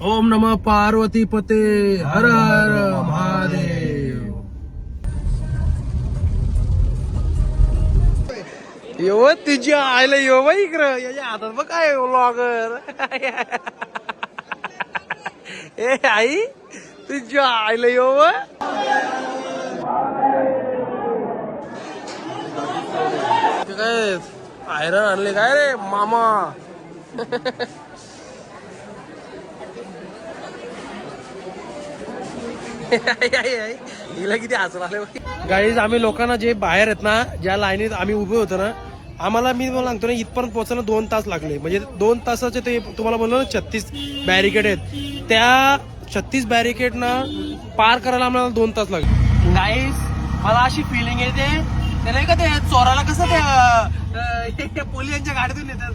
ओम नमः पार्वती पते हर हर महादेव. यो तुझ्या आईला यो बाई इकडं याच्या हातात बघ काय व्लॉगर. ए आई तुझ्या आईला यो काय आयरन आणले काय रे मामा. हिला किती हसून आले गाईज. आम्ही लोकांना जे बाहेर आहेत ना ज्या लाईनीत आम्ही उभे होतो ना आम्हाला मी सांगतो ना इथपर्यंत पोहोचायला 2 तास लागले. म्हणजे 2 तासाचे ते तुम्हाला बोललो ना 36 बॅरिकेड आहेत त्या 36 बॅरिकेड ना पार करायला आम्हाला 2 तास लागले. गाईज मला अशी फिलिंग येते ते नाही का ते चोराला कसं ते पोलिसांच्या गाडीतून येतात.